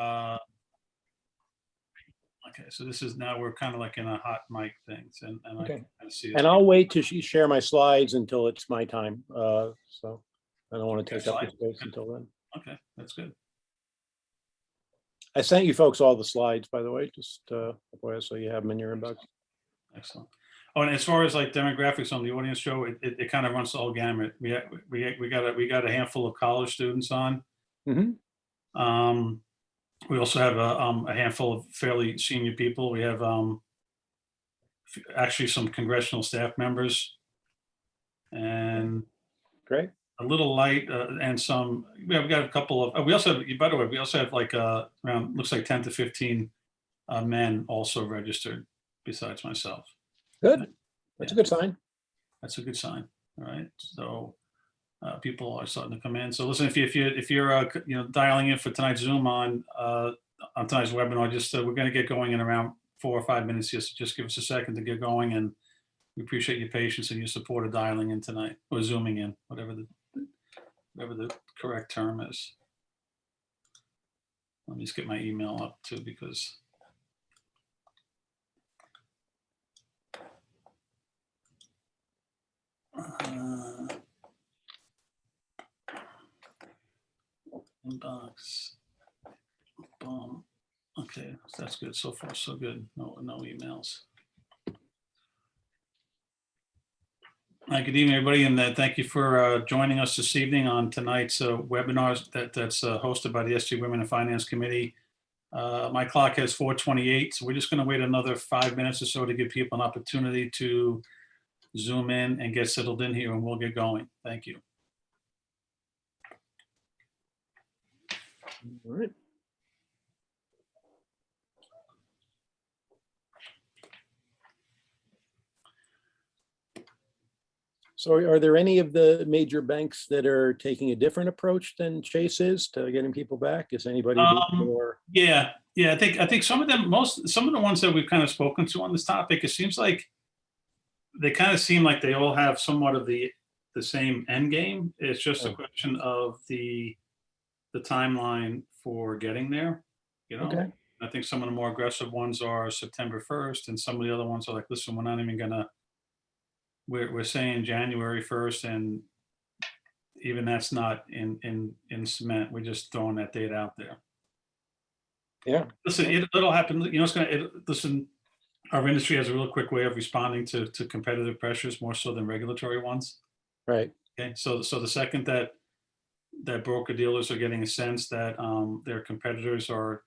Uh, okay, so this is now we're kind of like in a hot mic thing, and I Okay. can kind of see. And I'll wait to share my slides until it's my time. So I don't want to take up the space until then. Okay, that's good. I sent you folks all the slides, by the way, just so you have them in your inbox. Excellent. Oh, and as far as like demographics on the audience show, it kind of runs the whole gamut. We got a handful of college students on. Mhm. We also have a handful of fairly senior people. We have actually some congressional staff members, and Great. a little light, and some. We got a couple of. We also have. By the way, we also have like around looks like 10 to 15 men also registered, besides myself. Good. That's a good sign. That's a good sign. All right. So people are starting to come in. So listen, if you're dialing in for tonight's Zoom on tonight's webinar, just we're going to get going in around 4 or 5 minutes. Just give us a second to get going, and we appreciate your patience and your support of dialing in tonight or zooming in, whatever the correct term is. Let me just get my email up too, because inbox. Boom. Okay, that's good. So far, so good. No emails. Hi, good evening, everybody, and thank you for joining us this evening on tonight's webinar that's hosted by the STA Women in Finance Committee. My clock has 4:28, so we're just going to wait another 5 minutes or so to give people an opportunity to Zoom in and get settled in here, and we'll get going. Thank you. All right. So are there any of the major banks that are taking a different approach than Chase is to getting people back? Is anybody more? Yeah. I think some of them, some of the ones that we've kind of spoken to on this topic, it seems like they kind of seem like they all have somewhat of the same end game. It's just a question of the timeline for getting there. Okay. I think some of the more aggressive ones are September 1st, and some of the other ones are like, listen, we're not even gonna. We're saying January 1st, and even that's not in cement. We're just throwing that date out there. Yeah. Listen, it'll happen. It's gonna. Listen, our industry has a real quick way of responding to competitive pressures more so than regulatory ones. Right. Okay. So the second that broker dealers are getting a sense that their competitors are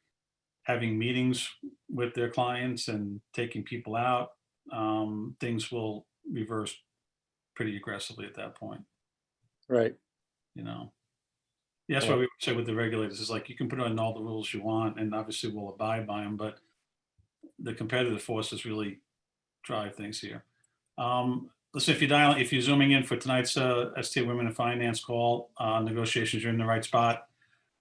having meetings with their clients and taking people out, things will reverse pretty aggressively at that point. Right. That's why we say with the regulators is like, you can put on all the rules you want, and obviously we'll abide by them, but the competitive forces really drive things here. Listen, if you're zooming in for tonight's STA Women in Finance call, negotiations are in the right spot.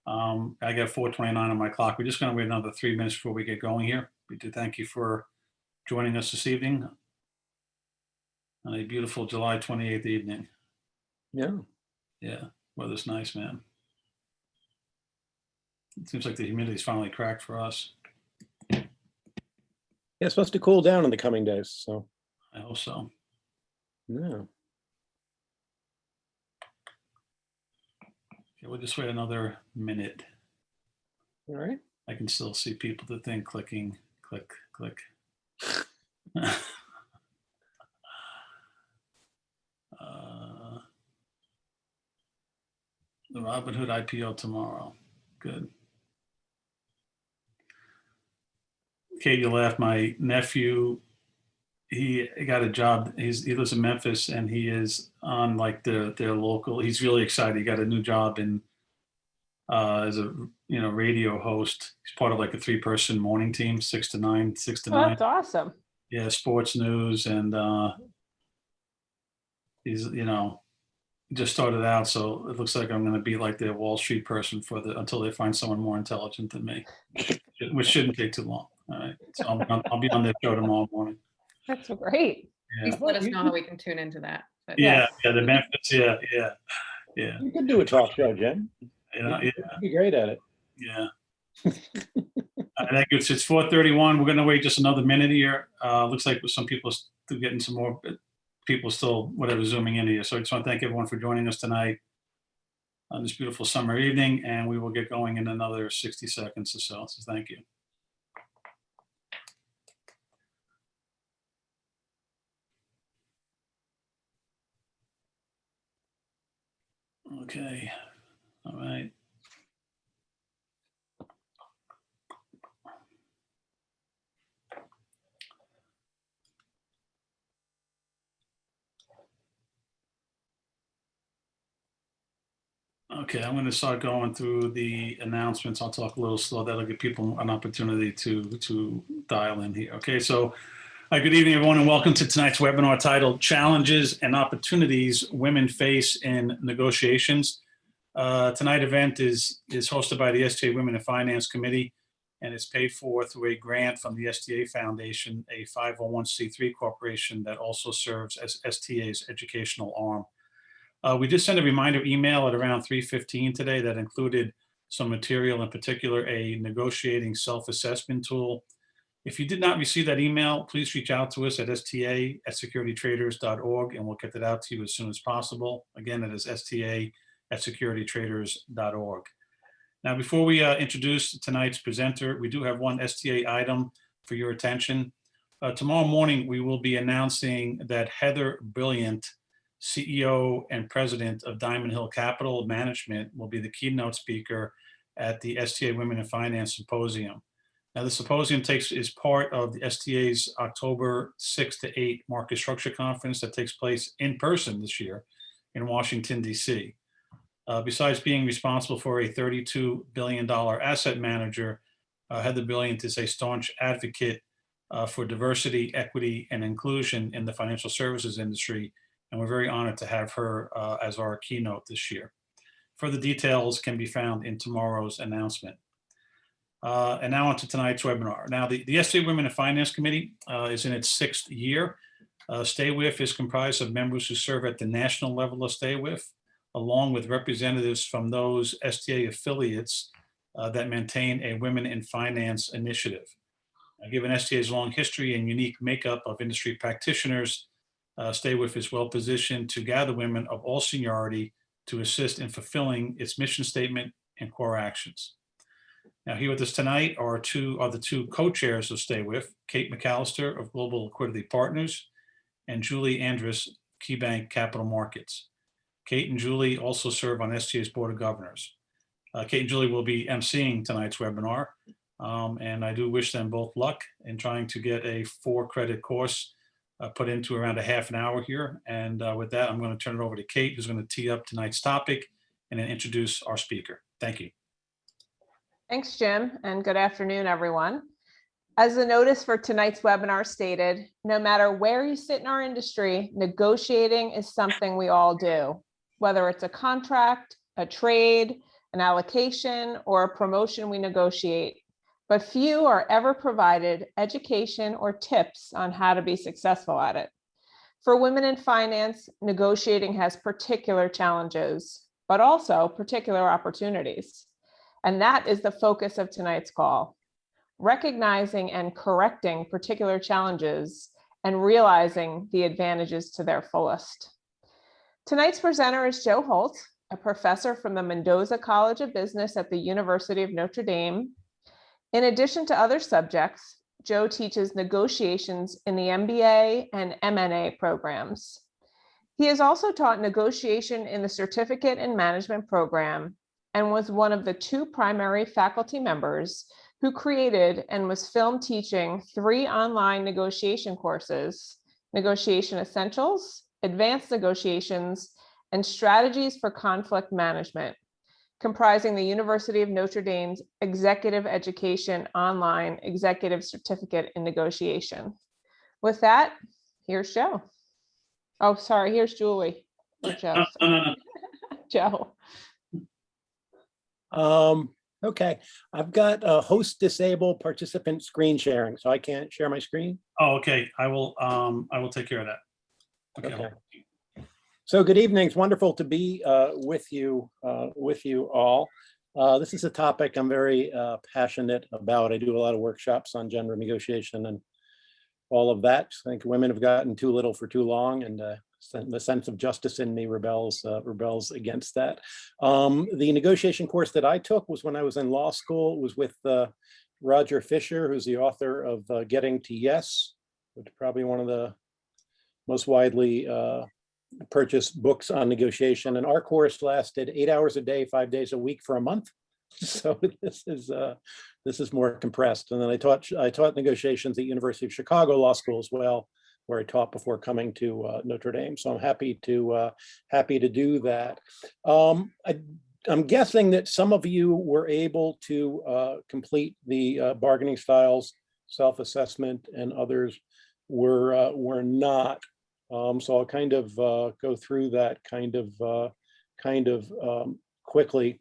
I got 4:29 on my clock. We're just going to wait another 3 minutes before we get going here. We do thank you for joining us this evening on a beautiful July 28th evening. Yeah, weather's nice, man. It seems like the humidity's finally cracked for us. Yeah, it's supposed to cool down in the coming days, so. I hope so. Yeah. Okay, we'll just wait another minute. All right. I can still see people, the thing clicking, click. The Robinhood IPO tomorrow. Good. Kate, you laughed. My nephew, he got a job. He lives in Memphis, and he is on like their local. He's really excited. He got a new job as a radio host. He's part of like a 3-person morning team, 6 to 9. That's awesome. Yeah, sports news, and he's just started out, so it looks like I'm going to be like their Wall Street person until they find someone more intelligent than me, which shouldn't take too long. All right, so I'll be on their show tomorrow morning. That's great. Yeah. Please let us know how we can tune into that. Yes. Yeah, the Memphis, yeah. You could do a talk show, Jen. Yeah. You'd be great at it. Yeah. Thank you. It's 4:31. We're going to wait just another minute here. Looks like some people are still getting some more people still, whatever, zooming in here. So I just want to thank everyone for joining us tonight on this beautiful summer evening, and we will get going in another 60 seconds or so. So thank you. Okay. All right. Okay, I'm going to start going through the announcements. I'll talk a little slow. That'll give people an opportunity to dial in here. Okay, so good evening, everyone, and welcome to tonight's webinar titled Challenges and Opportunities Women Face in Negotiations. Tonight's event is hosted by the STA Women in Finance Committee, and it's paid for through a grant from the STA Foundation, a 501c3 corporation that also serves as STA's educational arm. We did send a reminder email at around 3:15 today that included some material, in particular a negotiating self-assessment tool. If you did not receive that email, please reach out to us at sta@securitytraders.org, and we'll get that out to you as soon as possible. Again, it is sta@securitytraders.org. Now, before we introduce tonight's presenter, we do have one STA item for your attention. Tomorrow morning, we will be announcing that Heather Brilliant, CEO and President of Diamond Hill Capital Management, will be the keynote speaker at the STA Women in Finance Symposium. Now, the symposium is part of the STA's October 6 to 8 Market Structure Conference that takes place in person this year in Washington, D.C. Besides being responsible for a $32 billion asset manager, Heather Brilliant is a staunch advocate for diversity, equity, and inclusion in the financial services industry, and we're very honored to have her as our keynote this year. Further details can be found in tomorrow's announcement. And now on to tonight's webinar. Now, the STA Women in Finance Committee is in its 6th year. STAWIF is comprised of members who serve at the national level of STAWIF, along with representatives from those STA affiliates that maintain a Women in Finance initiative. Given STA's long history and unique makeup of industry practitioners, STAWIF is well positioned to gather women of all seniority to assist in fulfilling its mission statement and core actions. Now, here with us tonight are the two co-chairs of STAWIF, Kate McAllister of Global Liquidity Partners and Julie Andress, KeyBank Capital Markets. Kate and Julie also serve on STA's Board of Governors. Kate and Julie will be emceeing tonight's webinar, and I do wish them both luck in trying to get a 4-credit course put into around a half an hour here. And with that, I'm going to turn it over to Kate, who's going to tee up tonight's topic and then introduce our speaker. Thank you. Thanks, Jim, and good afternoon, everyone. As the notice for tonight's webinar stated, no matter where you sit in our industry, negotiating is something we all do, whether it's a contract, a trade, an allocation, or a promotion we negotiate. But few are ever provided education or tips on how to be successful at it. For women in finance, negotiating has particular challenges, but also particular opportunities. And that is the focus of tonight's call, recognizing and correcting particular challenges and realizing the advantages to their fullest. Tonight's presenter is Joe Holt, a professor from the Mendoza College of Business at the University of Notre Dame. In addition to other subjects, Joe teaches negotiations in the MBA and MNA programs. He has also taught negotiation in the Certificate in Management program and was one of the 2 primary faculty members who created and was film teaching 3 online negotiation courses: Negotiation Essentials, Advanced Negotiations, and Strategies for Conflict Management, comprising the University of Notre Dame's Executive Education Online Executive Certificate in Negotiation. With that, here's Joe. Oh, sorry, here's Julie. Or Joe. No. Joe. Okay, I've got a host disabled participant screen sharing, so I can't share my screen. Oh, okay. I will take care of that. Okay. So good evening. It's wonderful to be with you all. This is a topic I'm very passionate about. I do a lot of workshops on gender negotiation and all of that. I think women have gotten too little for too long, and the sense of justice in me rebels against that. The negotiation course that I took was when I was in law school. It was with Roger Fisher, who's the author of Getting to Yes, which is probably one of the most widely purchased books on negotiation. And our course lasted 8 hours a day, 5 days a week for a month. So this is more compressed. And then I taught negotiations at University of Chicago Law School as well, where I taught before coming to Notre Dame. So I'm happy to do that. I'm guessing that some of you were able to complete the bargaining styles self-assessment, and others were not. So I'll kind of go through that kind of quickly.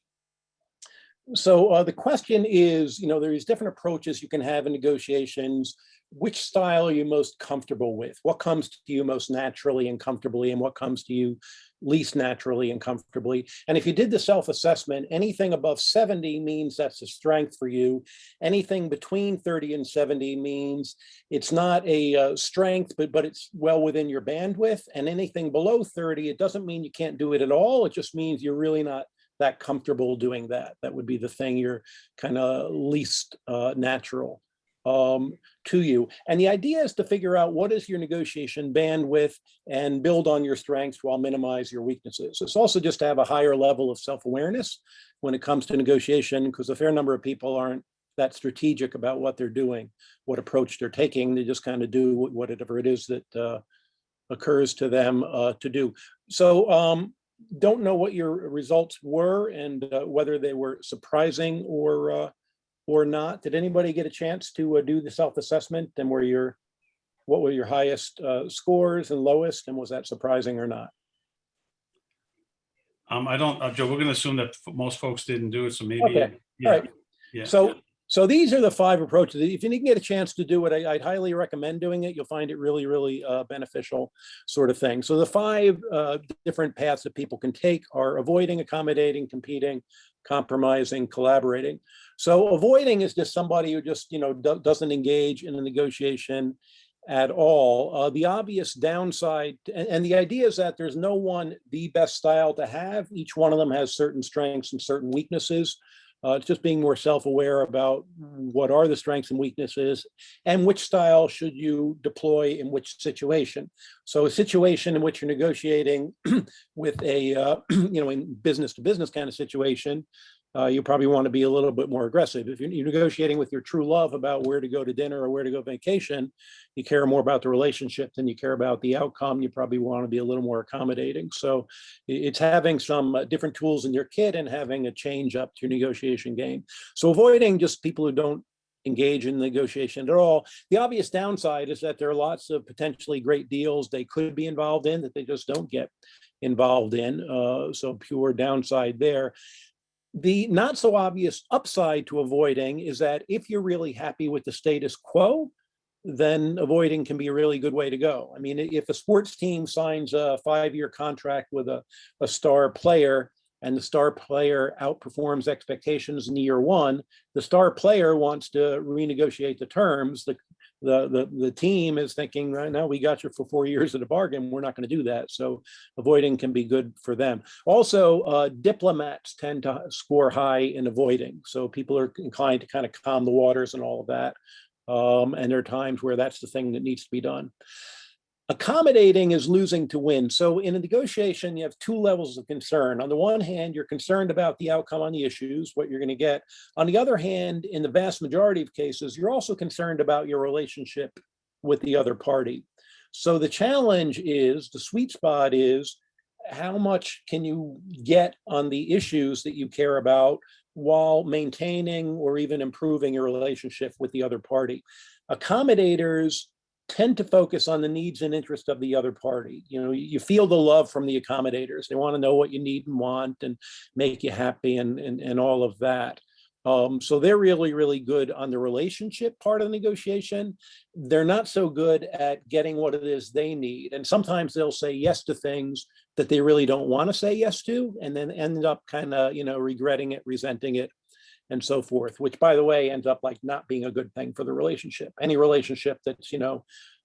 So the question is, there's different approaches you can have in negotiations. Which style are you most comfortable with? What comes to you most naturally and comfortably, and what comes to you least naturally and comfortably? And if you did the self-assessment, anything above 70 means that's a strength for you. Anything between 30 and 70 means it's not a strength, but it's well within your bandwidth. And anything below 30, it doesn't mean you can't do it at all. It just means you're really not that comfortable doing that. That would be the thing you're kind of least natural to you. And the idea is to figure out what is your negotiation bandwidth and build on your strengths while minimize your weaknesses. It's also just to have a higher level of self-awareness when it comes to negotiation, because a fair number of people aren't that strategic about what they're doing, what approach they're taking. They just kind of do whatever it is that occurs to them to do. So don't know what your results were and whether they were surprising or not. Did anybody get a chance to do the self-assessment, and what were your highest scores and lowest, and was that surprising or not? I don't, Joe, we're going to assume that most folks didn't do it, so maybe. Okay. Yeah, All right. yeah. So these are the 5 approaches. If you didn't get a chance to do it, I'd highly recommend doing it. You'll find it really, really beneficial sort of thing. So the 5 different paths that people can take are avoiding, accommodating, competing, compromising, collaborating. So avoiding is just somebody who just, doesn't engage in a negotiation at all. The obvious downside, and the idea is that there's no one the best style to have. Each one of them has certain strengths and certain weaknesses. It's just being more self-aware about what are the strengths and weaknesses and which style should you deploy in which situation. So a situation in which you're negotiating with a, in business to business kind of situation, you probably want to be a little bit more aggressive. If you're negotiating with your true love about where to go to dinner or where to go vacation, you care more about the relationship than you care about the outcome. You probably want to be a little more accommodating. So it's having some different tools in your kit and having a change up to your negotiation game. So avoiding just people who don't engage in negotiation at all. The obvious downside is that there are lots of potentially great deals they could be involved in that they just don't get involved in. So pure downside there. The not so obvious upside to avoiding is that if you're really happy with the status quo, then avoiding can be a really good way to go. I mean, if a sports team signs a 5-year contract with a star player and the star player outperforms expectations in year 1, the star player wants to renegotiate the terms. The team is thinking, right now we got you for 4 years at a bargain. We're not going to do that. So avoiding can be good for them. Also, diplomats tend to score high in avoiding. So people are inclined to kind of calm the waters and all of that. And there are times where that's the thing that needs to be done. Accommodating is losing to win. So in a negotiation, you have 2 levels of concern. On the one hand, you're concerned about the outcome on the issues, what you're going to get. On the other hand, in the vast majority of cases, you're also concerned about your relationship with the other party. So the challenge is, the sweet spot is, how much can you get on the issues that you care about while maintaining or even improving your relationship with the other party? Accommodators tend to focus on the needs and interests of the other party. You feel the love from the accommodators. They want to know what you need and want and make you happy and all of that. So they're really, really good on the relationship part of the negotiation. They're not so good at getting what it is they need. And sometimes they'll say yes to things that they really don't want to say yes to, and then end up kind of, regretting it, resenting it, and so forth, which, by the way, ends up like not being a good thing for the relationship. Any relationship that's,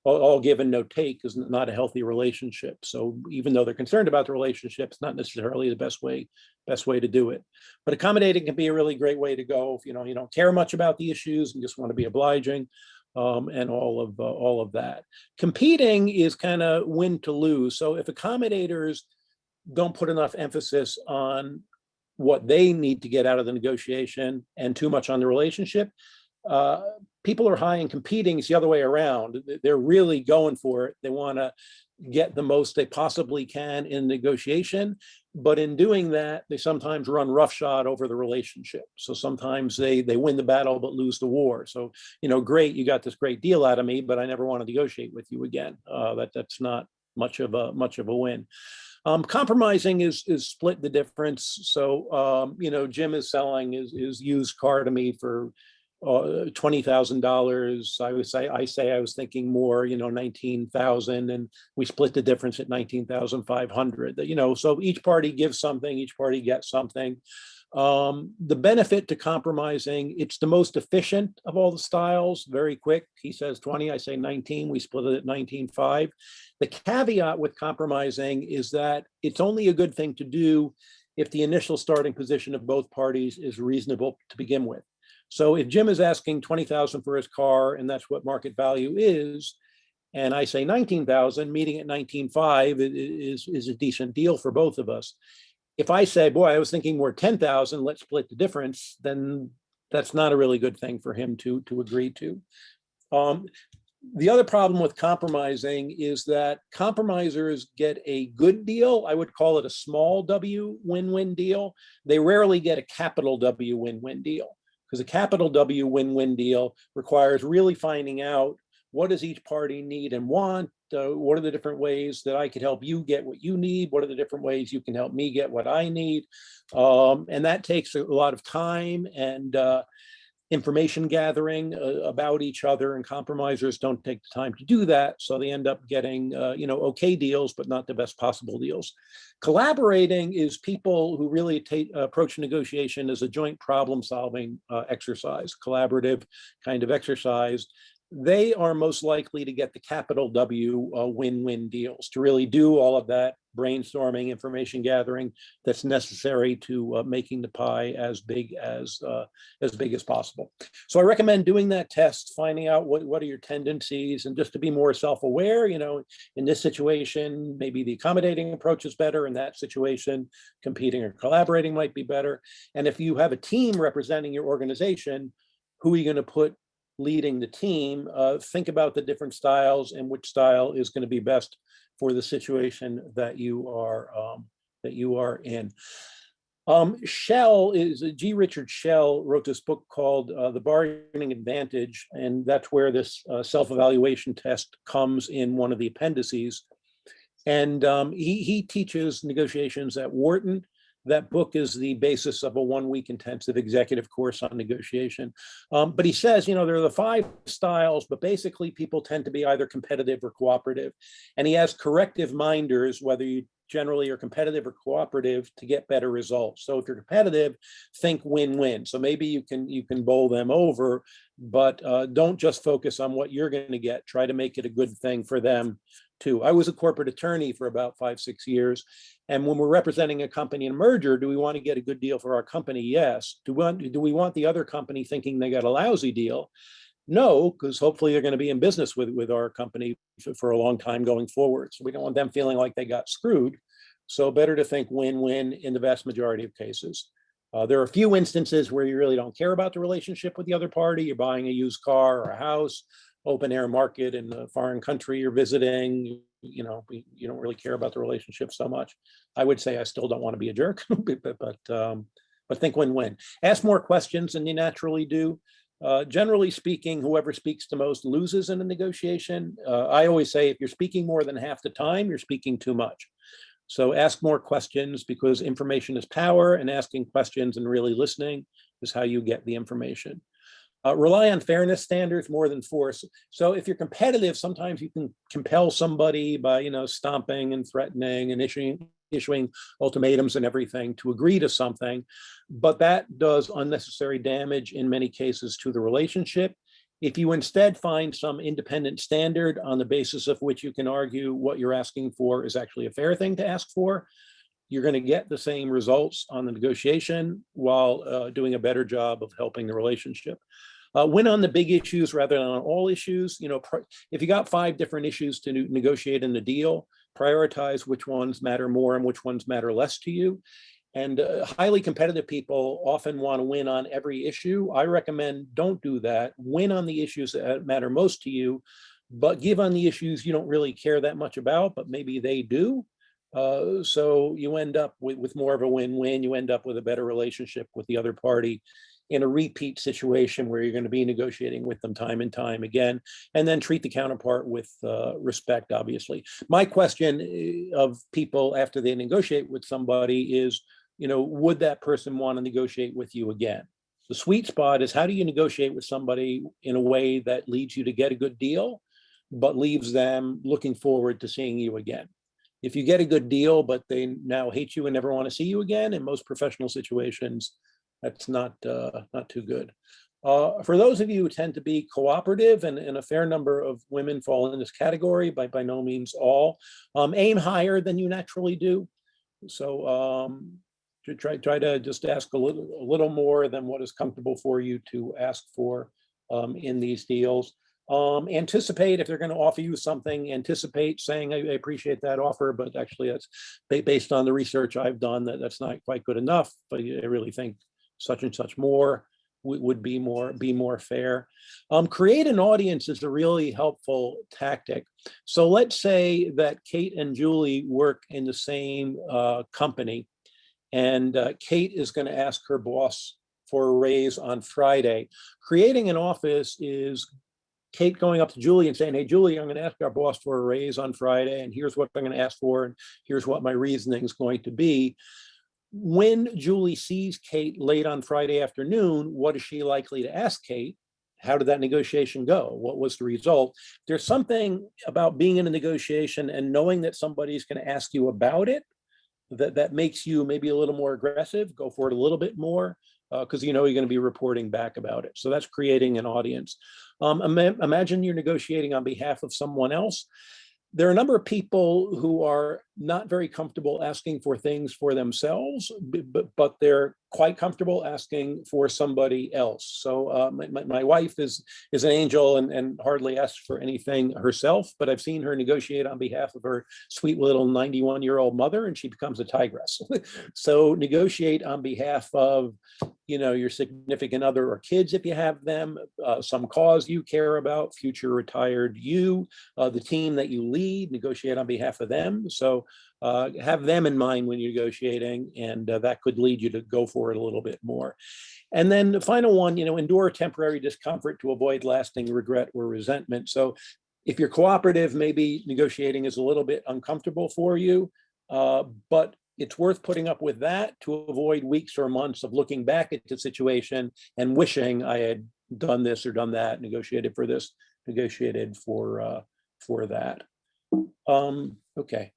all give and no take is not a healthy relationship. So even though they're concerned about the relationship, it's not necessarily the best way to do it. But accommodating can be a really great way to go if you don't care much about the issues and just want to be obliging, and all of that. Competing is kind of win to lose. So if accommodators don't put enough emphasis on what they need to get out of the negotiation and too much on the relationship, people are high and competing. It's the other way around. They're really going for it. They want to get the most they possibly can in negotiation, but in doing that, they sometimes run roughshod over the relationship. So sometimes they win the battle but lose the war. So great, you got this great deal out of me, but I never want to negotiate with you again. That's not much of a win. Compromising is split the difference. So Jim is selling his used car to me for $20,000. I say I was thinking more, 19,000, and we split the difference at 19,500. So each party gives something, each party gets something. The benefit to compromising, it's the most efficient of all the styles, very quick. He says 20, I say 19, we split it at 19.5. The caveat with compromising is that it's only a good thing to do if the initial starting position of both parties is reasonable to begin with. So if Jim is asking 20,000 for his car, and that's what market value is, and I say 19,000, meeting at 19.5 is a decent deal for both of us. If I say, boy, I was thinking more 10,000, let's split the difference, then that's not a really good thing for him to agree to. The other problem with compromising is that compromisers get a good deal. I would call it a small W win-win deal. They rarely get a capital W win-win deal, because a capital W win-win deal requires really finding out what does each party need and want. What are the different ways that I could help you get what you need? What are the different ways you can help me get what I need? And that takes a lot of time and information gathering about each other, and compromisers don't take the time to do that. So they end up getting, okay deals, but not the best possible deals. Collaborating is people who really approach negotiation as a joint problem solving exercise, collaborative kind of exercise. They are most likely to get the capital W win-win deals, to really do all of that brainstorming, information gathering that's necessary to making the pie as big as possible. So I recommend doing that test, finding out what are your tendencies, and just to be more self-aware. In this situation, maybe the accommodating approach is better. In that situation, competing or collaborating might be better. And if you have a team representing your organization, who are you going to put leading the team? Think about the different styles and which style is going to be best for the situation that you are in. G. Richard Schell wrote this book called The Bargaining Advantage, and that's where this self-evaluation test comes in one of the appendices. And he teaches negotiations at Wharton. That book is the basis of a 1-week intensive executive course on negotiation. But he says, there are the 5 styles, but basically people tend to be either competitive or cooperative. And he has corrective minders, whether you generally are competitive or cooperative, to get better results. So if you're competitive, think win-win. So maybe you can bowl them over, but don't just focus on what you're going to get. Try to make it a good thing for them too. I was a corporate attorney for about 5-6 years. And when we're representing a company in a merger, do we want to get a good deal for our company? Yes. Do we want the other company thinking they got a lousy deal? No, because hopefully they're going to be in business with our company for a long time going forward. So we don't want them feeling like they got screwed. So better to think win-win in the vast majority of cases. There are a few instances where you really don't care about the relationship with the other party. You're buying a used car or a house, open air market in a foreign country you're visiting. You don't really care about the relationship so much. I would say I still don't want to be a jerk, but think win-win. Ask more questions than you naturally do. Generally speaking, whoever speaks the most loses in a negotiation. I always say if you're speaking more than half the time, you're speaking too much. So ask more questions, because information is power, and asking questions and really listening is how you get the information. Rely on fairness standards more than force. So if you're competitive, sometimes you can compel somebody by, stomping and threatening and issuing issuing ultimatums and everything to agree to something, but that does unnecessary damage in many cases to the relationship. If you instead find some independent standard on the basis of which you can argue what you're asking for is actually a fair thing to ask for, you're going to get the same results on the negotiation while doing a better job of helping the relationship. Win on the big issues rather than on all issues. You know, if you got 5 different issues to negotiate in the deal, prioritize which ones matter more and which ones matter less to you. And highly competitive people often want to win on every issue. I recommend don't do that. Win on the issues that matter most to you, but give on the issues you don't really care that much about, but maybe they do. So you end up with more of a win-win. You end up with a better relationship with the other party in a repeat situation where you're going to be negotiating with them time and time again, and then treat the counterpart with respect, obviously. My question of people after they negotiate with somebody is, you know, would that person want to negotiate with you again? The sweet spot is, how do you negotiate with somebody in a way that leads you to get a good deal, but leaves them looking forward to seeing you again? If you get a good deal, but they now hate you and never want to see you again, in most professional situations, that's not too good. For those of you who tend to be cooperative, and a fair number of women fall in this category, by no means all, aim higher than you naturally do. So to try to just ask a little more than what is comfortable for you to ask for in these deals. Anticipate, if they're going to offer you something, anticipate saying, I appreciate that offer, but actually that's based on the research I've done, that's not quite good enough. But I really think such and such more would be more fair. Create an audience is a really helpful tactic. So let's say that Kate and Julie work in the same company, and Kate is going to ask her boss for a raise on Friday. Creating an office is Kate going up to Julie and saying, hey, Julie, I'm going to ask our boss for a raise on Friday, and here's what I'm going to ask for, and here's what my reasoning is going to be. When Julie sees Kate late on Friday afternoon, what is she likely to ask Kate? How did that negotiation go? What was the result? There's something about being in a negotiation and knowing that somebody's going to ask you about it that makes you maybe a little more aggressive, go for it a little bit more, because you know you're going to be reporting back about it. So that's creating an audience. Imagine you're negotiating on behalf of someone else. There are a number of people who are not very comfortable asking for things for themselves, but they're quite comfortable asking for somebody else. So my wife is an angel and hardly asks for anything herself, but I've seen her negotiate on behalf of her sweet little 91-year-old mother, and she becomes a tigress. So negotiate on behalf of, you know, your significant other or kids if you have them, some cause you care about, future retired you, the team that you lead, negotiate on behalf of them. So have them in mind when you're negotiating, and that could lead you to go for it a little bit more. And then the final one, you know, endure temporary discomfort to avoid lasting regret or resentment. So if you're cooperative, maybe negotiating is a little bit uncomfortable for you, but it's worth putting up with that to avoid weeks or months of looking back at the situation and wishing I had done this or done that, negotiated for this, negotiated for that. Okay.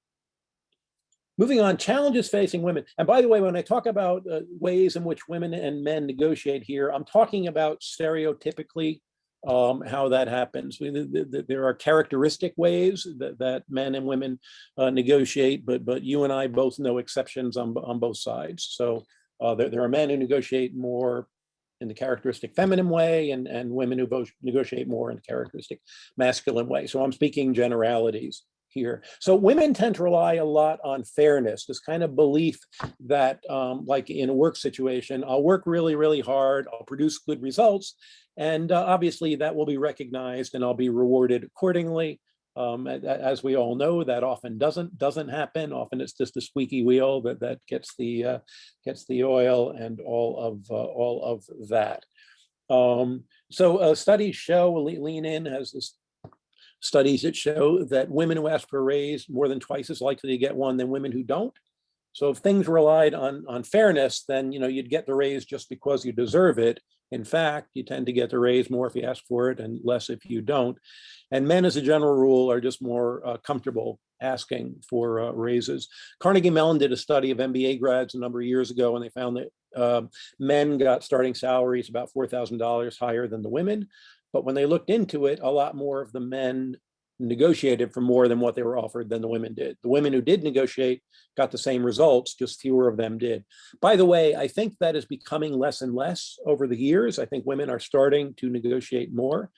Moving on, challenges facing women. And by the way, when I talk about ways in which women and men negotiate here, I'm talking about stereotypically how that happens. There are characteristic ways that men and women negotiate, but you and I both know exceptions on both sides. So there are men who negotiate more in the characteristic feminine way, and women who both negotiate more in the characteristic masculine way. So I'm speaking generalities here. So women tend to rely a lot on fairness, this kind of belief that like in a work situation, I'll work really, really hard, I'll produce good results, and obviously that will be recognized and I'll be rewarded accordingly. As we all know, that often doesn't happen. Often it's just a squeaky wheel that gets the oil and all of that. So studies show, Lean In has this studies that show that women who ask for a raise more than twice as likely to get one than women who don't. So if things relied on fairness, then you know you'd get the raise just because you deserve it. In fact, you tend to get the raise more if you ask for it and less if you don't. And men, as a general rule, are just more comfortable asking for raises. Carnegie Mellon did a study of MBA grads a number of years ago, and they found that men got starting salaries about $4,000 higher than the women. But when they looked into it, a lot more of the men negotiated for more than what they were offered than the women did. The women who did negotiate got the same results, just fewer of them did. By the way, I think that is becoming less and less over the years. I think women are starting to negotiate more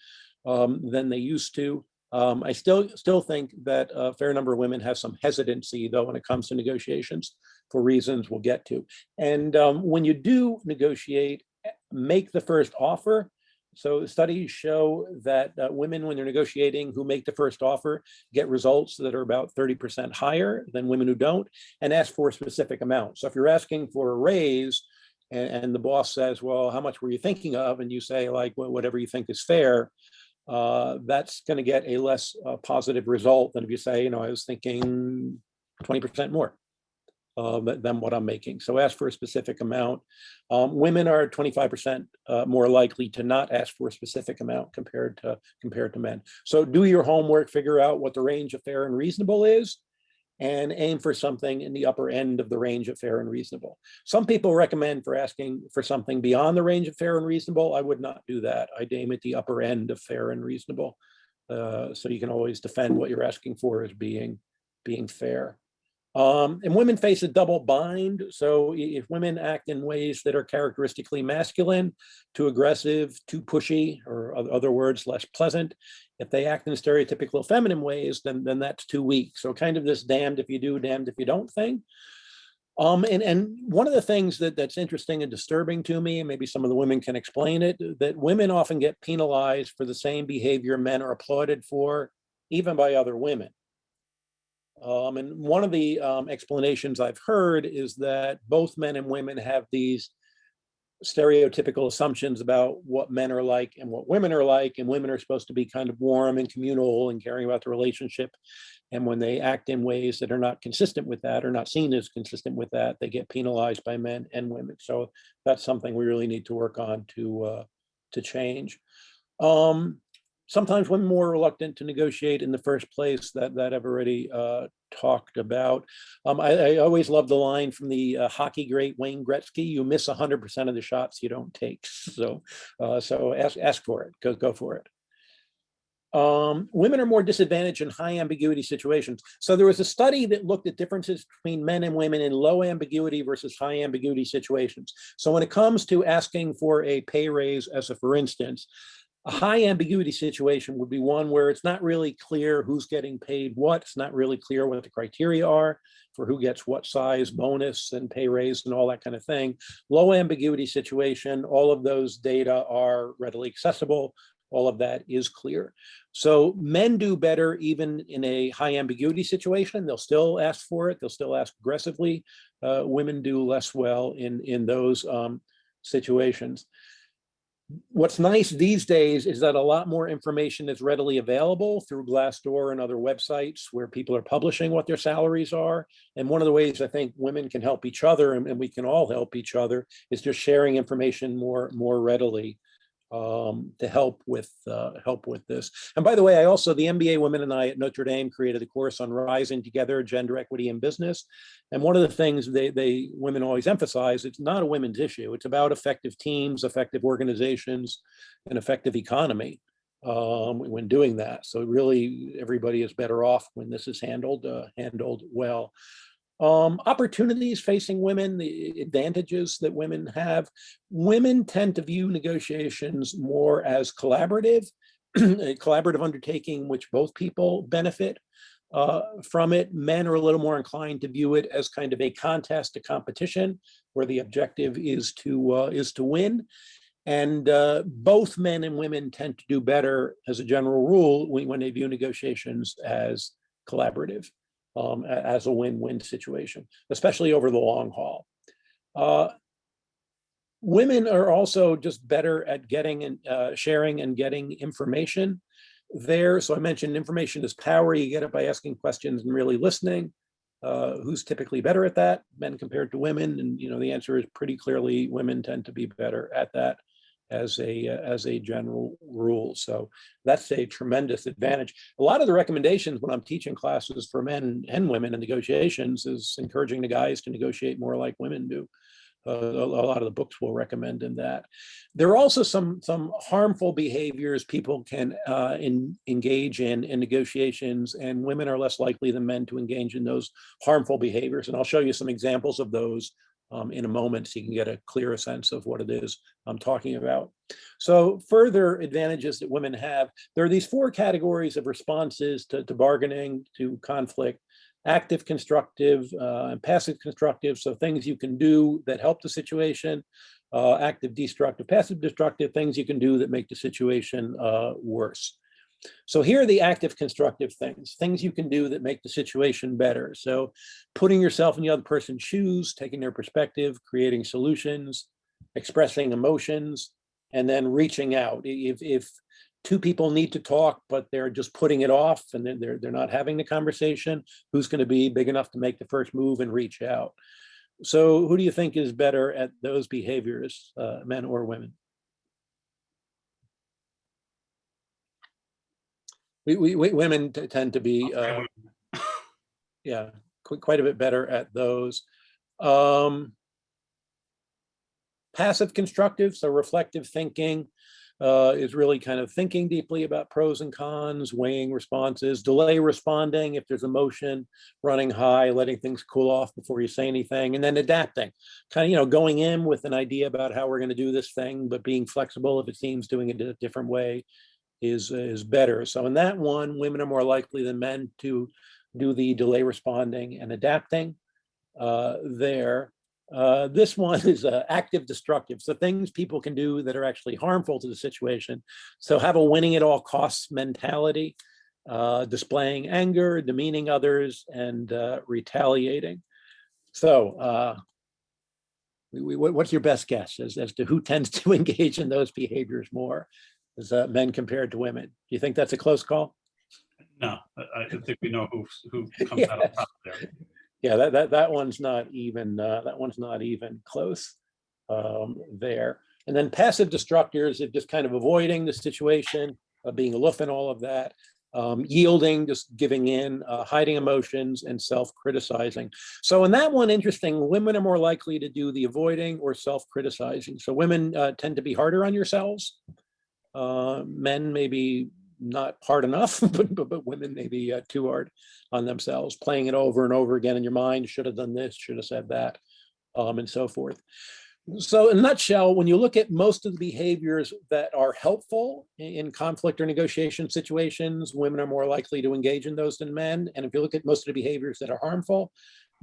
than they used to. I still think that a fair number of women have some hesitancy, though, when it comes to negotiations for reasons we'll get to. And when you do negotiate, make the first offer. So studies show that women, when they're negotiating, who make the first offer, get results that are about 30% higher than women who don't, and ask for a specific amount. So if you're asking for a raise and the boss says, well, how much were you thinking of? And you say, like, well, whatever you think is fair, that's going to get a less positive result than if you say, I was thinking 20% more than what I'm making. So ask for a specific amount. Women are 25% more likely to not ask for a specific amount compared to men. So do your homework, figure out what the range of fair and reasonable is, and aim for something in the upper end of the range of fair and reasonable. Some people recommend for asking for something beyond the range of fair and reasonable. I would not do that. I'd aim at the upper end of fair and reasonable. So you can always defend what you're asking for as being fair. And women face a double bind. So if women act in ways that are characteristically masculine, too aggressive, too pushy, or other words, less pleasant, if they act in stereotypical feminine ways, then that's too weak. So kind of this damned if you do, damned if you don't thing. And one of the things that's interesting and disturbing to me, and maybe some of the women can explain it, that women often get penalized for the same behavior men are applauded for, even by other women. And one of the explanations I've heard is that both men and women have these stereotypical assumptions about what men are like and what women are like, and women are supposed to be kind of warm and communal and caring about the relationship. And when they act in ways that are not consistent with that, or not seen as consistent with that, they get penalized by men and women. So that's something we really need to work on to change. Sometimes women are more reluctant to negotiate in the first place, that I've already talked about. I always love the line from the hockey great Wayne Gretzky: "You miss 100% of the shots you don't take." So ask for it. Go for it. Women are more disadvantaged in high ambiguity situations. So there was a study that looked at differences between men and women in low ambiguity versus high ambiguity situations. So when it comes to asking for a pay raise, as a for instance, a high ambiguity situation would be one where it's not really clear who's getting paid what. It's not really clear what the criteria are for who gets what size bonus and pay raise and all that kind of thing. Low ambiguity situation, all of those data are readily accessible. All of that is clear. So men do better even in a high ambiguity situation. They'll still ask for it. They'll still ask aggressively. Women do less well in those situations. What's nice these days is that a lot more information is readily available through Glassdoor and other websites where people are publishing what their salaries are. And one of the ways I think women can help each other, and we can all help each other, is just sharing information more readily to help with this. And by the way, the MBA women and I at Notre Dame created a course on Rising Together, Gender Equity in Business. And one of the things women always emphasize, it's not a women's issue. It's about effective teams, effective organizations, and effective economy when doing that. So really, everybody is better off when this is handled well. Opportunities facing women, the advantages that women have. Women tend to view negotiations more as collaborative, a collaborative undertaking which both people benefit from it. Men are a little more inclined to view it as kind of a contest, a competition, where the objective is to win. And both men and women tend to do better, as a general rule, when they view negotiations as collaborative. As a win-win situation, especially over the long haul. Women are also just better at getting and sharing and getting information there. So I mentioned information is power. You get it by asking questions and really listening. Who's typically better at that, men compared to women? And the answer is pretty clearly women tend to be better at that as a general rule. So that's a tremendous advantage. A lot of the recommendations when I'm teaching classes for men and women in negotiations is encouraging the guys to negotiate more like women do. A lot of the books will recommend in that. There are also some harmful behaviors people can engage in negotiations, and women are less likely than men to engage in those harmful behaviors. And I'll show you some examples of those in a moment so you can get a clearer sense of what it is I'm talking about. So further advantages that women have, there are these 4 categories of responses to bargaining, to conflict: active constructive and passive constructive. So things you can do that help the situation, active destructive, passive destructive, things you can do that make the situation worse. So here are the active constructive things you can do that make the situation better. So putting yourself in the other person's shoes, taking their perspective, creating solutions, expressing emotions, and then reaching out. If 2 people need to talk, but they're just putting it off and then they're not having the conversation, who's going to be big enough to make the first move and reach out? So who do you think is better at those behaviors, men or women? Women tend to be, yeah, quite a bit better at those. Passive constructive, so reflective thinking, is really kind of thinking deeply about pros and cons, weighing responses, delay responding if there's emotion running high, letting things cool off before you say anything, and then adapting, kind of, going in with an idea about how we're going to do this thing, but being flexible if it seems doing it a different way is better. So in that one, women are more likely than men to do the delay responding and adapting there. This one is active destructive. So things people can do that are actually harmful to the situation. So have a winning at all costs mentality, displaying anger, demeaning others, and retaliating. So what's your best guess as to who tends to engage in those behaviors more? As men compared to women? Do you think that's a close call? No, I think we know who comes Yes. out on top there. Yeah, that one's not even close there. And then passive destructors are just kind of avoiding the situation, being aloof in all of that, yielding, just giving in, hiding emotions, and self-criticizing. So in that one, interesting, women are more likely to do the avoiding or self-criticizing. So women tend to be harder on yourselves. Men maybe not hard enough, but women maybe too hard on themselves, playing it over and over again in your mind. Should have done this, should have said that, and so forth. So in a nutshell, when you look at most of the behaviors that are helpful in conflict or negotiation situations, women are more likely to engage in those than men. And if you look at most of the behaviors that are harmful,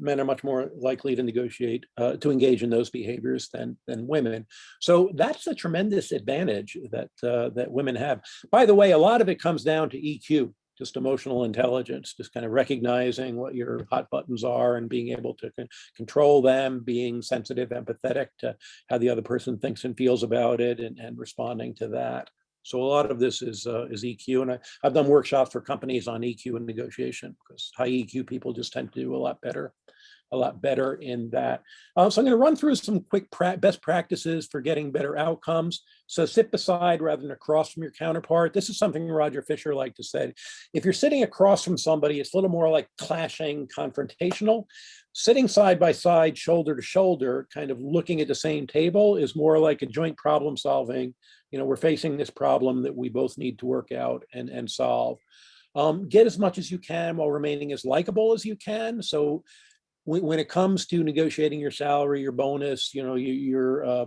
men are much more likely to engage in those behaviors than women. So that's a tremendous advantage that women have. By the way, a lot of it comes down to EQ, just emotional intelligence, just kind of recognizing what your hot buttons are and being able to control them, being sensitive, empathetic to how the other person thinks and feels about it, and responding to that. So a lot of this is EQ, and I've done workshops for companies on EQ and negotiation, because high EQ people just tend to do a lot better in that. So I'm going to run through some quick best practices for getting better outcomes. So sit beside rather than across from your counterpart. This is something Roger Fisher liked to say. If you're sitting across from somebody, it's a little more like clashing, confrontational. Sitting side by side, shoulder to shoulder, kind of looking at the same table is more like a joint problem solving. We're facing this problem that we both need to work out and solve. Get as much as you can while remaining as likable as you can. So when it comes to negotiating your salary, your bonus, the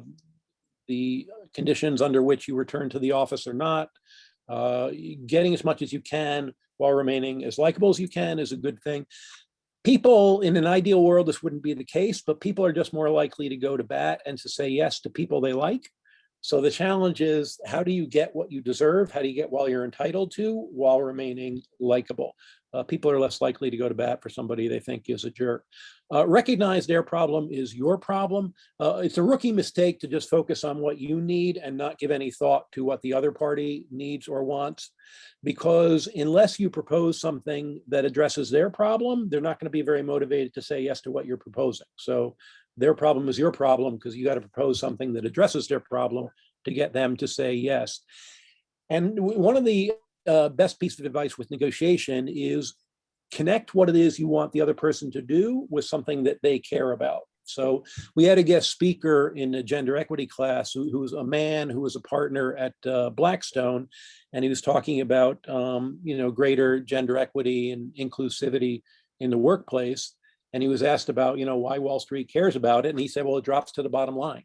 conditions under which you return to the office or not, getting as much as you can while remaining as likable as you can is a good thing. People, in an ideal world, this wouldn't be the case, but people are just more likely to go to bat and to say yes to people they like. So the challenge is, how do you get what you deserve? How do you get what you're entitled to while remaining likable? People are less likely to go to bat for somebody they think is a jerk. Recognize their problem is your problem. It's a rookie mistake to just focus on what you need and not give any thought to what the other party needs or wants, because unless you propose something that addresses their problem, they're not going to be very motivated to say yes to what you're proposing. So their problem is your problem, because you got to propose something that addresses their problem, to get them to say yes. And one of the best pieces of advice with negotiation is connect what it is you want the other person to do with something that they care about. So we had a guest speaker in a gender equity class who was a man who was a partner at Blackstone, and he was talking about greater gender equity and inclusivity in the workplace. And he was asked about why Wall Street cares about it, and he said, well, it drops to the bottom line,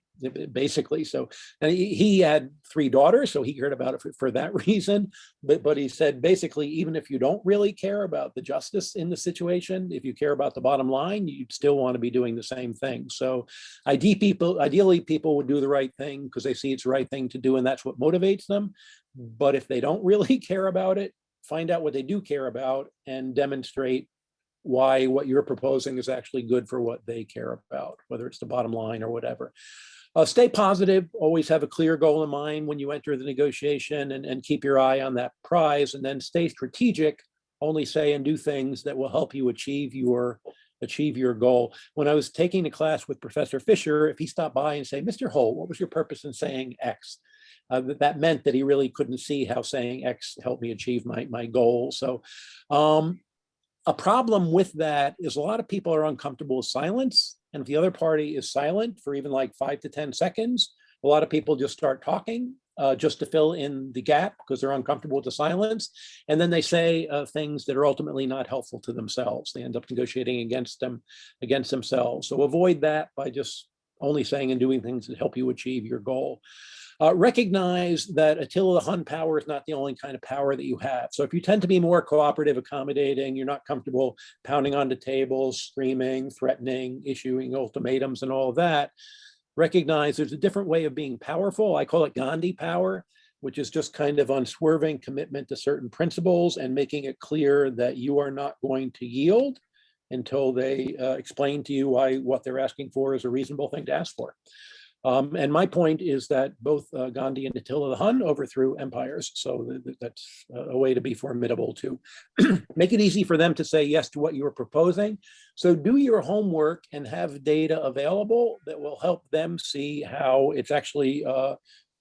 basically. So, and he had 3 daughters, so he cared about it for that reason. But he said, basically, even if you don't really care about the justice in the situation, if you care about the bottom line, you'd still want to be doing the same thing. So ideally, people would do the right thing because they see it's the right thing to do, and that's what motivates them. But if they don't really care about it, find out what they do care about and demonstrate why what you're proposing is actually good for what they care about, whether it's the bottom line or whatever. Stay positive, always have a clear goal in mind when you enter the negotiation, and keep your eye on that prize, and then stay strategic, only say and do things that will help you achieve your goal. When I was taking a class with Professor Fisher, if he stopped by and say, Mr. Holt, what was your purpose in saying X? That meant that he really couldn't see how saying X helped me achieve my goal. So a problem with that is a lot of people are uncomfortable with silence. And if the other party is silent for even like 5 to 10 seconds, a lot of people just start talking just to fill in the gap because they're uncomfortable with the silence. And then they say things that are ultimately not helpful to themselves. They end up negotiating against themselves. So avoid that by just only saying and doing things that help you achieve your goal. Recognize that Attila the Hun power is not the only kind of power that you have. So if you tend to be more cooperative, accommodating, you're not comfortable pounding on the tables, screaming, threatening, issuing ultimatums and all of that, recognize there's a different way of being powerful. I call it Gandhi power, which is just kind of unswerving commitment to certain principles and making it clear that you are not going to yield until they explain to you why what they're asking for is a reasonable thing to ask for. And my point is that both Gandhi and Attila the Hun overthrew empires. So that's a way to be formidable too. Make it easy for them to say yes to what you are proposing. So do your homework and have data available that will help them see how it's actually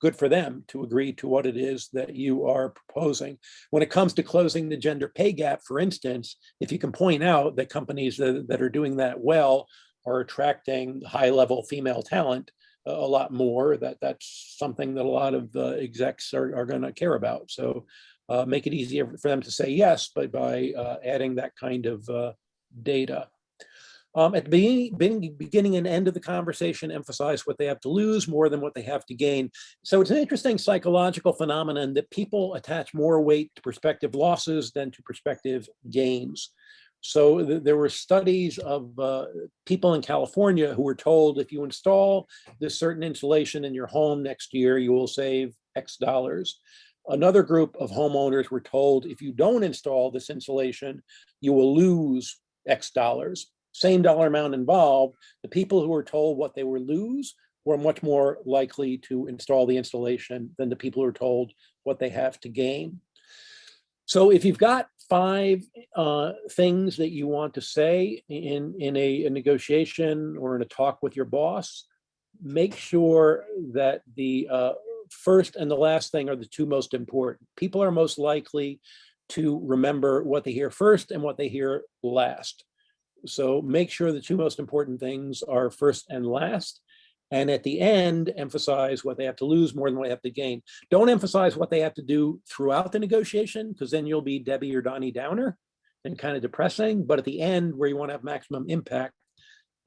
good for them to agree to what it is that you are proposing. When it comes to closing the gender pay gap, for instance, if you can point out that companies that are doing that well are attracting high-level female talent a lot more, that's something that a lot of the execs are going to care about. So make it easier for them to say yes, but by adding that kind of data. At the beginning and end of the conversation, emphasize what they have to lose more than what they have to gain. So it's an interesting psychological phenomenon that people attach more weight to prospective losses than to prospective gains. So there were studies of people in California who were told if you install this certain insulation in your home next year, you will save X dollars. Another group of homeowners were told if you don't install this insulation, you will lose X dollars. Same dollar amount involved. The people who were told what they would lose were much more likely to install the installation than the people who were told what they have to gain. So if you've got 5 things that you want to say in a negotiation or in a talk with your boss, make sure that the first and the last thing are the 2 most important. People are most likely to remember what they hear first and what they hear last. So make sure the 2 most important things are first and last. And at the end, emphasize what they have to lose more than what they have to gain. Don't emphasize what they have to do throughout the negotiation, because then you'll be Debbie or Donnie Downer and kind of depressing. But at the end, where you want to have maximum impact,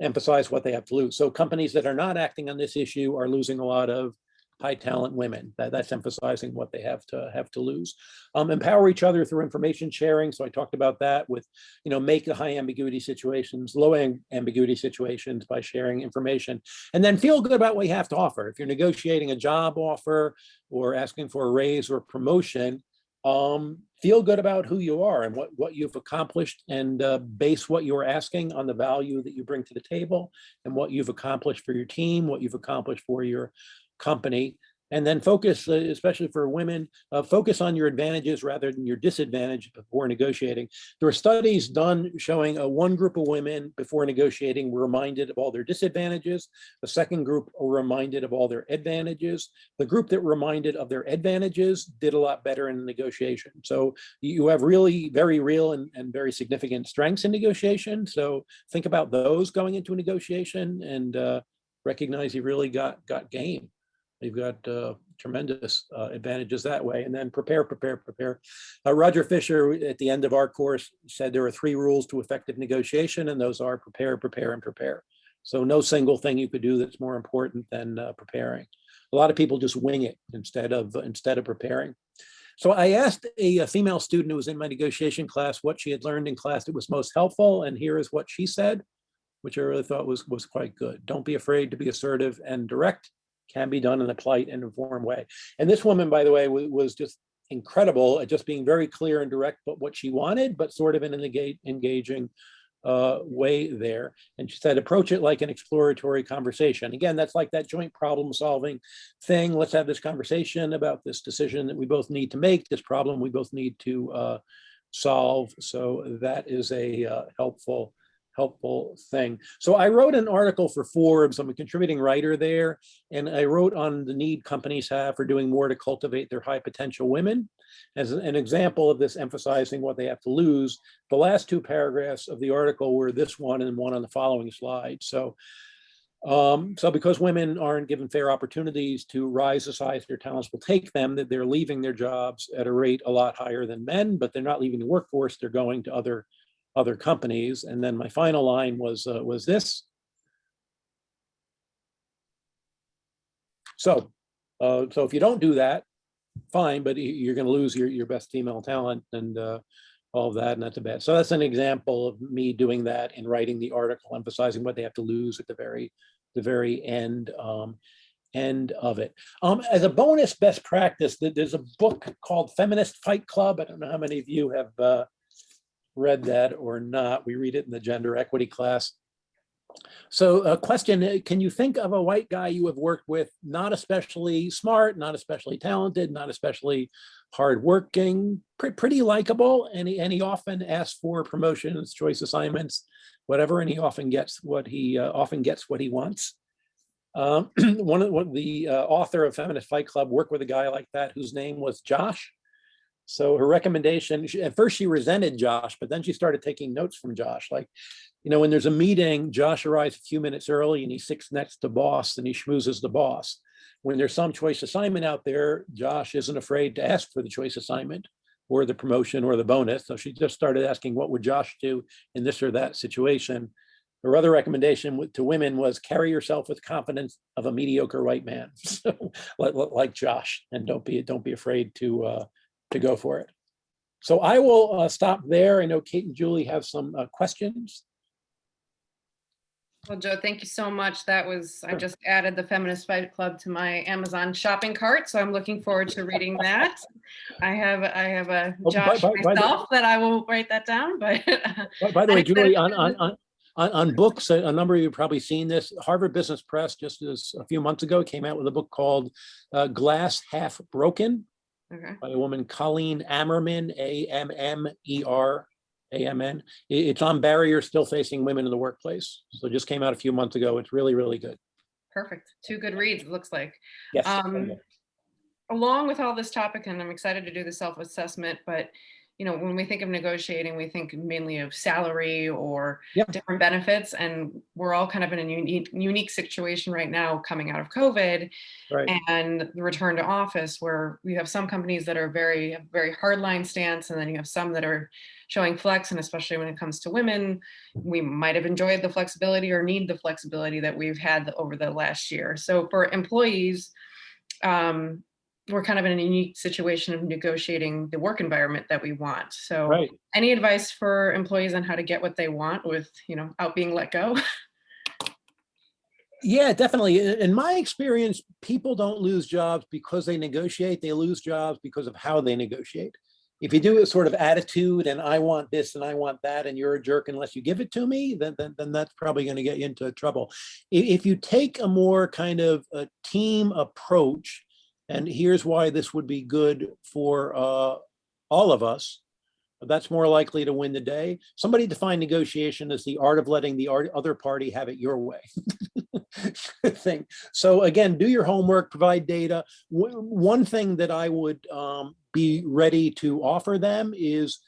emphasize what they have to lose. So companies that are not acting on this issue are losing a lot of high talent women. That's emphasizing what they have to lose. Empower each other through information sharing. So I talked about that with, make the high ambiguity situations, low ambiguity situations by sharing information, and then feel good about what you have to offer. If you're negotiating a job offer or asking for a raise or promotion, feel good about who you are and what you've accomplished, and base what you're asking on the value that you bring to the table and what you've accomplished for your team, what you've accomplished for your company. And then focus, especially for women, focus on your advantages rather than your disadvantage before negotiating. There were studies done showing one group of women before negotiating were reminded of all their disadvantages. The second group were reminded of all their advantages. The group that were reminded of their advantages did a lot better in the negotiation. So you have really very real and very significant strengths in negotiation. So think about those going into a negotiation and recognize you really got game. You've got tremendous advantages that way. And then prepare. Roger Fisher, at the end of our course, said there are 3 rules to effective negotiation, and those are prepare. So no single thing you could do that's more important than preparing. A lot of people just wing it instead of preparing. So I asked a female student who was in my negotiation class what she had learned in class that was most helpful, and here is what she said, which I really thought was quite good. Don't be afraid to be assertive and direct. Can be done in a polite and informed way. And this woman, by the way, was just incredible at just being very clear and direct, but what she wanted, but sort of in an engaging way there. And she said, approach it like an exploratory conversation. Again, that's like that joint problem solving thing. Let's have this conversation about this decision that we both need to make, this problem we both need to solve. So that is a helpful thing. So I wrote an article for Forbes. I'm a contributing writer there. And I wrote on the need companies have for doing more to cultivate their high potential women. As an example of this, emphasizing what they have to lose, the last 2 paragraphs of the article were this one and one on the following slide. So because women aren't given fair opportunities to rise as high as their talents will take them, that they're leaving their jobs at a rate a lot higher than men, but they're not leaving the workforce, they're going to other companies. And then my final line was this. So if you don't do that, fine, but you're going to lose your best female talent and all of that, and that's a bad. So that's an example of me doing that in writing the article, emphasizing what they have to lose at the very end of it. As a bonus best practice, there's a book called Feminist Fight Club. I don't know how many of you have read that or not. We read it in the gender equity class. So a question, can you think of a white guy you have worked with, not especially smart, not especially talented, not especially hardworking, pretty likable, and he often asks for promotions, choice assignments, whatever, and he often gets what he wants. One of the author of Feminist Fight Club worked with a guy like that whose name was Josh. So her recommendation, at first she resented Josh, but then she started taking notes from Josh. Like, when there's a meeting, Josh arrives a few minutes early and he sits next to boss and he schmoozes the boss. When there's some choice assignment out there, Josh isn't afraid to ask for the choice assignment or the promotion or the bonus. So she just started asking, what would Josh do in this or that situation? Her other recommendation to women was carry yourself with confidence of a mediocre white man. So like Josh, and don't be afraid to go for it. So I will stop there. I know Kate and Julie have some questions. Well, Joe, thank you so much. I just added the Feminist Fight Club to my Amazon shopping cart, so I'm looking forward to reading that. I have a Josh myself that I will write that down. But by the way, Julie, on books, a number of you have probably seen this. Harvard Business Press just a few months ago came out with a book called Glass Half Broken. Okay. By a woman, Colleen Ammerman, Ammerman. It's on barriers still facing women in the workplace. So it just came out a few months ago. It's really, really good. Perfect. 2 good reads, it looks like. Yes. Along with all this topic, and I'm excited to do the self-assessment, but when we think of negotiating, we think mainly of salary or different benefits, and we're all kind of in a unique situation right now coming out of COVID and the return to office, where we have some companies that are very hardline stance, and then you have some that are showing flex, and especially when it comes to women, we might have enjoyed the flexibility or need the flexibility that we've had over the last year. So for employees, we're kind of in a unique situation of negotiating the work environment that we want. So any advice for employees on how to get what they want without being let go? Yeah, definitely. In my experience, people don't lose jobs because they negotiate. They lose jobs because of how they negotiate. If you do a sort of attitude and I want this and I want that, and you're a jerk unless you give it to me, then that's probably going to get you into trouble. If you take a more kind of a team approach, And here's why this would be good for all of us. That's more likely to win the day. Somebody defined negotiation as the art of letting the other party have it your way. Thing. So again, do your homework, provide data. One thing that I would be ready to offer them is,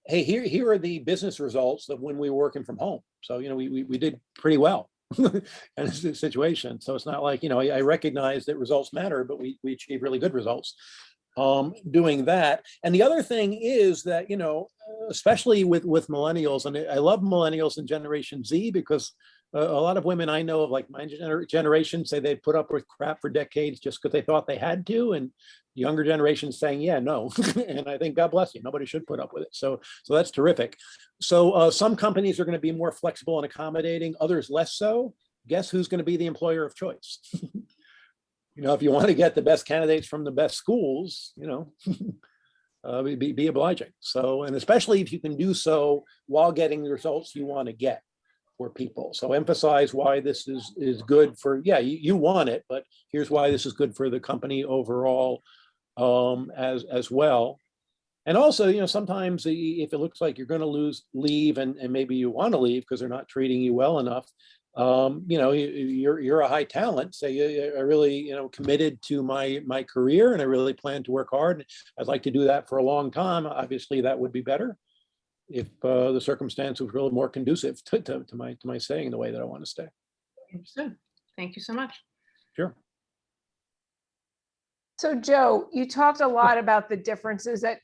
hey, here are the business results of when we were working from home. So, we did pretty well in this situation. So it's not like, I recognize that results matter, but we achieved really good results doing that. And the other thing is that, especially with millennials, and I love millennials and Generation Z, because a lot of women I know of, like my generation, say they put up with crap for decades just because they thought they had to, and younger generations saying, yeah, no. And I think, God bless you, nobody should put up with it. So that's terrific. So some companies are going to be more flexible and accommodating, others less so. Guess who's going to be the employer of choice? If you want to get the best candidates from the best schools, be obliging. So, and especially if you can do so while getting the results you want to get for people. So emphasize why this is good for, you want it, but here's why this is good for the company overall as well. And also, sometimes if it looks like you're going to leave and maybe you want to leave because they're not treating you well enough, you're a high talent. Say I really, committed to my career, and I really plan to work hard. I'd like to do that for a long time. Obviously, that would be better if the circumstance was really more conducive to my staying the way that I want to stay. Understood. Thank you so much. Sure. So Joe, you talked a lot about the differences that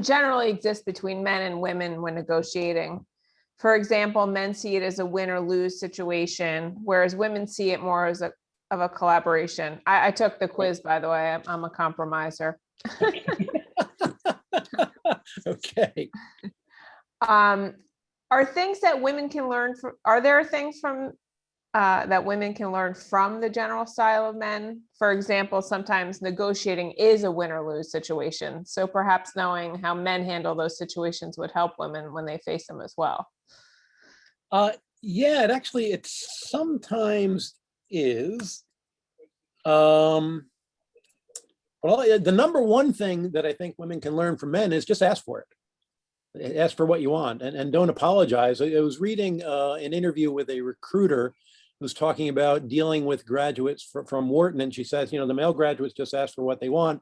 generally exist between men and women when negotiating. For example, men see it as a win or lose situation, whereas women see it more as of a collaboration. I took the quiz, by the way. I'm a compromiser. Okay. Are things that women can learn from, are there things from that women can learn from the general style of men? For example, sometimes negotiating is a win or lose situation. So perhaps knowing how men handle those situations would help women when they face them as well. Yeah, it sometimes is. Well, the number one thing that I think women can learn from men is just ask for it. Ask for what you want and don't apologize. I was reading an interview with a recruiter who's talking about dealing with graduates from Wharton, and she says, the male graduates just ask for what they want.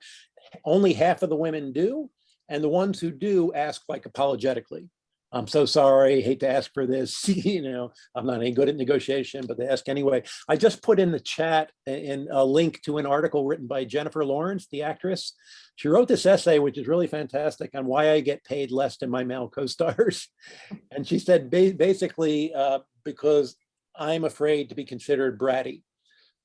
Only half of the women do, and the ones who do ask like apologetically. I'm so sorry, hate to ask for this, I'm not any good at negotiation, but they ask anyway. I just put in the chat a link to an article written by Jennifer Lawrence, the actress. She wrote this essay, which is really fantastic, on why I get paid less than my male co-stars. And she said, basically, because I'm afraid to be considered bratty.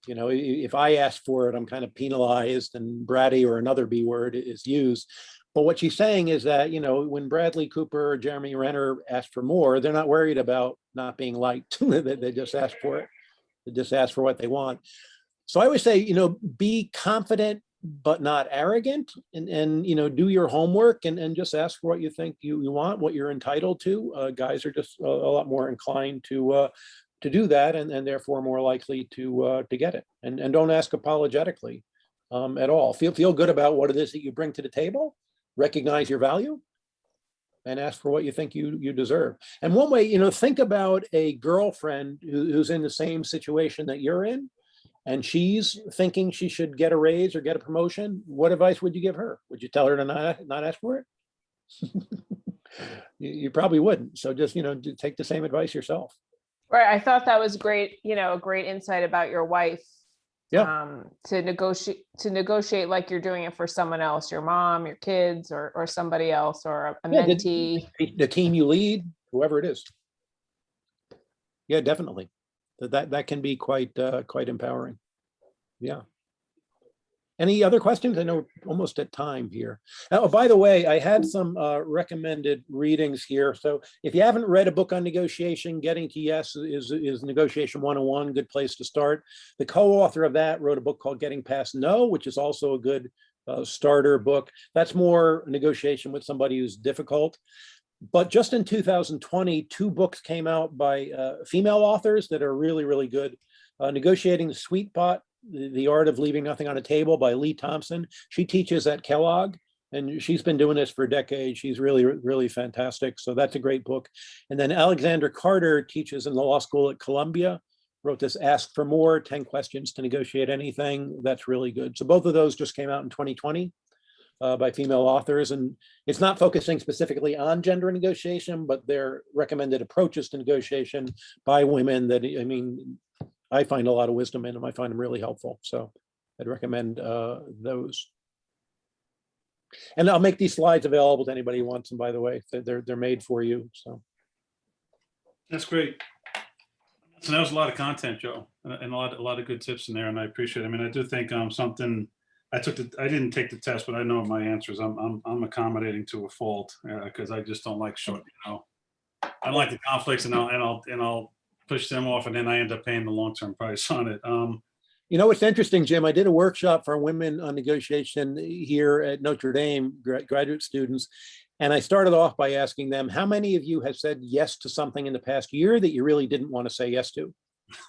If I ask for it, I'm kind of penalized, and bratty or another B word is used. But what she's saying is that, when Bradley Cooper or Jeremy Renner ask for more, they're not worried about not being liked. They just ask for it. They just ask for what they want. So I always say, be confident, but not arrogant, and do your homework and just ask for what you think you want, what you're entitled to. Guys are just a lot more inclined to do that, and therefore more likely to get it. And don't ask apologetically at all. Feel good about what it is that you bring to the table. Recognize your value and ask for what you think you deserve. And one way, think about a girlfriend who's in the same situation that you're in, and she's thinking she should get a raise or get a promotion. What advice would you give her? Would you tell her to not ask for it? You probably wouldn't. So just, take the same advice yourself. Right. I thought that was great, a great insight about your wife. Yeah. To negotiate like you're doing it for someone else, your mom, your kids, or somebody else, or a mentee. The team you lead, whoever it is. Yeah, definitely. That can be quite empowering. Yeah. Any other questions? I know we're almost at time here. Oh, by the way, I had some recommended readings here. So if you haven't read a book on negotiation, Getting to Yes is Negotiation 101, good place to start. The co-author of that wrote a book called Getting Past No, which is also a good starter book. That's more negotiation with somebody who's difficult. But just in 2020, 2 books came out by female authors that are really, really good. Negotiating the Sweet The Art of Leaving Nothing on a Table by Lee Thompson. She teaches at Kellogg, and she's been doing this for decades. She's really, really fantastic. So that's a great book. And then Alexander Carter teaches in the law school at Columbia, wrote this Ask for More, 10 Questions to Negotiate Anything. That's really good. So both of those just came out in 2020 by female authors. And it's not focusing specifically on gender negotiation, but they're recommended approaches to negotiation by women that, I mean, I find a lot of wisdom in them. I find them really helpful. So I'd recommend those. And I'll make these slides available to anybody who wants them, by the way. They're made for you. So That's great. So that was a lot of content, Joe, and a lot of good tips in there, and I appreciate it. I mean, I do think something I didn't take the test, but I know my answers. I'm accommodating to a fault because I just don't like short. You know, I don't like the conflicts, and I'll push them off, and then I end up paying the long-term price on it. you know what's interesting, Jim? I did a workshop for women on negotiation here at Notre Dame, graduate students. And I started off by asking them, how many of you have said yes to something in the past year that you really didn't want to say yes to?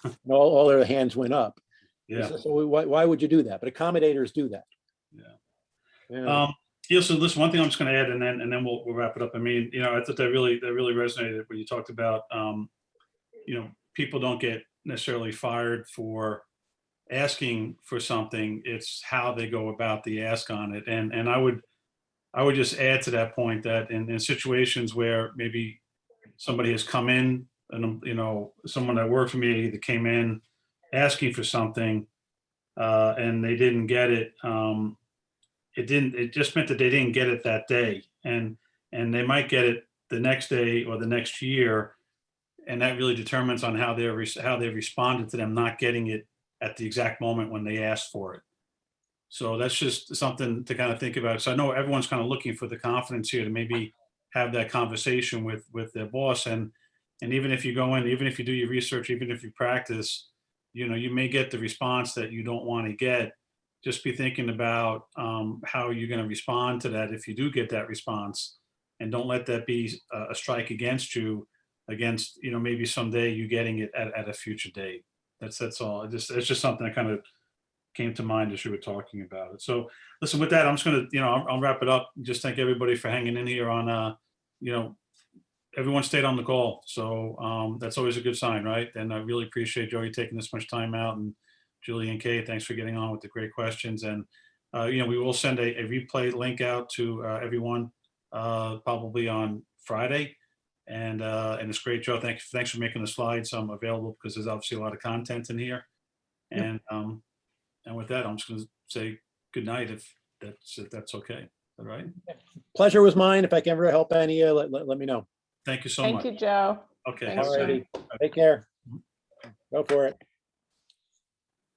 And all their hands went up. Yeah. So why would you do that? But accommodators do that. Yeah. Yeah. So listen, one thing I'm just going to add, and then we'll wrap it up. I mean, you know, I thought that really resonated when you talked about, you know, people don't get necessarily fired for asking for something. It's how they go about the ask on it. And I would just add to that point that in situations where maybe somebody has come in and, you know, someone that worked for me either came in asking for something and they didn't get it. It just meant that they didn't get it that day. And they might get it the next day or the next year. And that really determines on how they responded to them not getting it at the exact moment when they asked for it. So that's just something to kind of think about. So I know everyone's kind of looking for the confidence here to maybe have that conversation with their boss. And even if you go in, even if you do your research, even if you practice, you know, you may get the response that you don't want to get. Just be thinking about how you're going to respond to that if you do get that response, and don't let that be a strike against you, against, you know, maybe someday you getting it at a future date. That's all. It's just something that kind of came to mind as you were talking about it. So listen, with that, I'm just going to, you know, I'll wrap it up. Just thank everybody for hanging in here on, you know, everyone stayed on the call. So that's always a good sign, right? And I really appreciate Joey taking this much time out, and Julie and Kay, thanks for getting on with the great questions. And, you know, we will send a replay link out to everyone probably on Friday. And it's great, Joe. Thanks for making the slides available, because there's obviously a lot of content in here. And with that, I'm just going to say good night if that's okay. All right. Pleasure was mine. If I can ever help any, let me know. Thank you so Thank much. you, Joe. Okay. Thanks, All righty. Take care. Go for it.